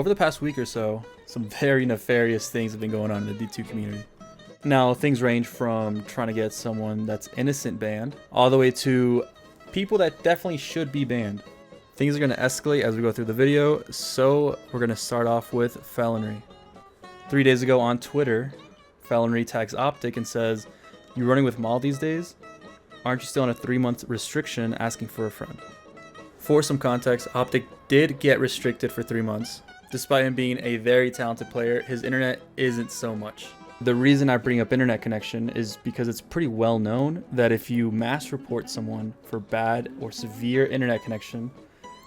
over the past week or so, some very nefarious things have been going on in the D2 community. Now, things range from trying to get someone that's innocent banned, all the way to people that definitely should be banned. Things are going to escalate as we go through the video, so we're going to start off with Felony. 3 days ago on Twitter, Felony tags Optic and says, "You running with Maul these days? Aren't you still on a 3-month restriction asking for a friend?" For some context, Optic did get restricted for 3 months. Despite him being a very talented player, his internet isn't so much. The reason I bring up internet connection is because it's pretty well known that if you mass report someone for bad or severe internet connection,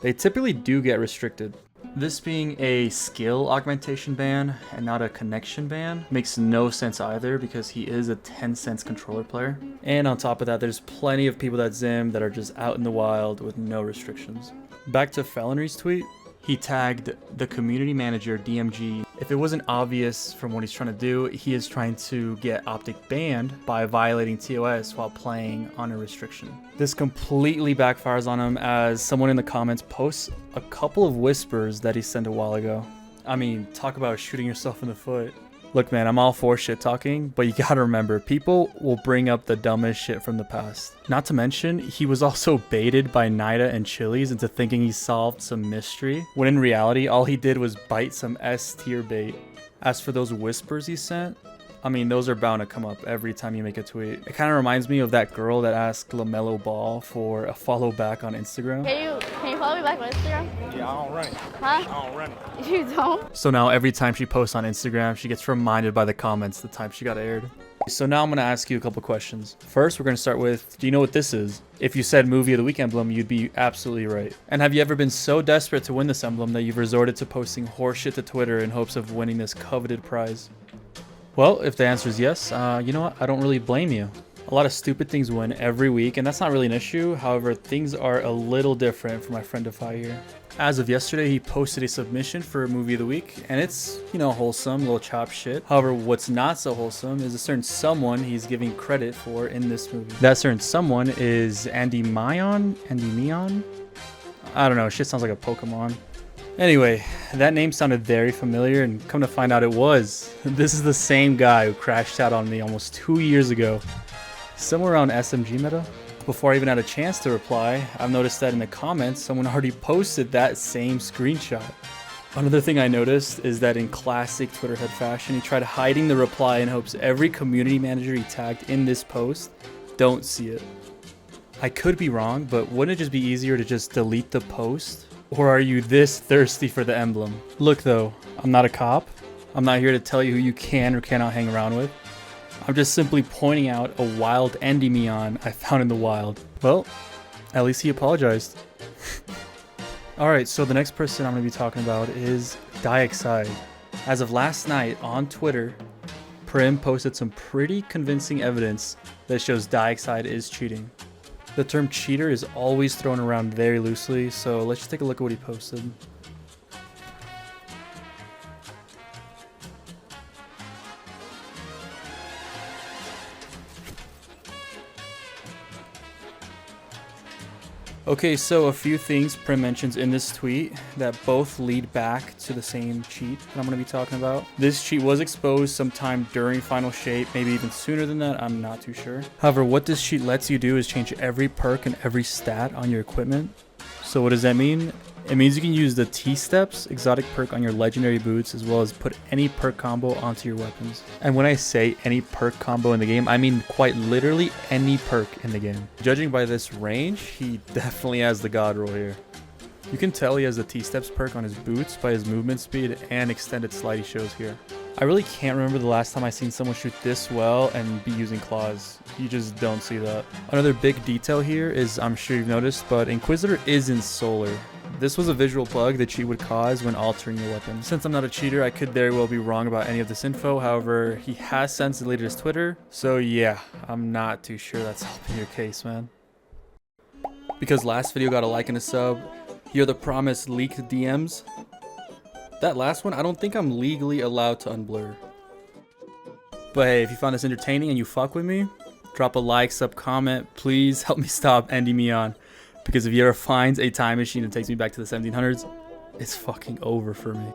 they typically do get restricted. This being a skill augmentation ban and not a connection ban makes no sense either, because he is a Tencent controller player. And on top of that, there's plenty of people that Zim that are just out in the wild with no restrictions. Back to Felony's tweet. He tagged the community manager DMG. If it wasn't obvious from what he's trying to do, he is trying to get Optic banned by violating TOS while playing on a restriction. This completely backfires on him, as someone in the comments posts a couple of whispers that he sent a while ago. I mean, talk about shooting yourself in the foot. Look, man, I'm all for shit talking, but you gotta remember, people will bring up the dumbest shit from the past. Not to mention, he was also baited by Nida and Chili's into thinking he solved some mystery, when in reality, all he did was bite some S-tier bait. As for those whispers he sent, I mean, those are bound to come up every time you make a tweet. It kind of reminds me of that girl that asked LaMelo Ball for a follow back on Instagram. Can you follow me back on Instagram? Yeah, I don't run it. Huh? I don't run it. You don't? So now every time she posts on Instagram, she gets reminded by the comments the time she got aired. So now I'm going to ask you a couple questions. First, we're going to start with, do you know what this is? If you said movie of the week emblem, you'd be absolutely right. And have you ever been so desperate to win this emblem that you've resorted to posting horseshit to Twitter in hopes of winning this coveted prize? Well, if the answer is yes, you know what? I don't really blame you. A lot of stupid things win every week, and that's not really an issue. However, things are a little different for my friend Defy here. As of yesterday, he posted a submission for movie of the week, and it's, you know, wholesome, little chop shit. However, what's not so wholesome is a certain someone he's giving credit for in this movie. That certain someone is Andy Mion? I don't know, shit sounds like a Pokemon. Anyway, that name sounded very familiar, and come to find out it was. This is the same guy who crashed out on me almost 2 years ago, somewhere around SMG meta. Before I even had a chance to reply, I've noticed that in the comments, someone already posted that same screenshot. Another thing I noticed is that in classic Twitter head fashion, he tried hiding the reply in hopes every community manager he tagged in this post don't see it. I could be wrong, but wouldn't it just be easier to just delete the post? Or are you this thirsty for the emblem? Look though, I'm not a cop. I'm not here to tell you who you can or cannot hang around with. I'm just simply pointing out a wild Endymion I found in the wild. Well, at least he apologized. Alright, so the next person I'm going to be talking about is Dioxide. As of last night on Twitter, Prim posted some pretty convincing evidence that shows Dioxide is cheating. The term cheater is always thrown around very loosely, so let's just take a look at what he posted. Okay, so a few things Prim mentions in this tweet that both lead back to the same cheat that I'm going to be talking about. This cheat was exposed sometime during Final Shape, maybe even sooner than that, I'm not too sure. However, what this cheat lets you do is change every perk and every stat on your equipment. So what does that mean? It means you can use the T-Steps exotic perk on your legendary boots, as well as put any perk combo onto your weapons. And when I say any perk combo in the game, I mean quite literally any perk in the game. Judging by this range, he definitely has the god roll here. You can tell he has the T-Steps perk on his boots by his movement speed and extended slide he shows here. I really can't remember the last time I seen someone shoot this well and be using claws. You just don't see that. Another big detail here is, I'm sure you've noticed, but Inquisitor isn't solar. This was a visual bug that cheat would cause when altering your weapon. Since I'm not a cheater, I could very well be wrong about any of this info. However, he has since deleted his Twitter, so yeah, I'm not too sure that's helping your case, man. Because last video got a like and a sub, you're the promised leaked DMs. That last one, I don't think I'm legally allowed to unblur. But hey, if you found this entertaining and you fuck with me, drop a like, sub, comment. Please help me stop Endymion. Because if he ever finds a time machine that takes me back to the 1700s, it's fucking over for me.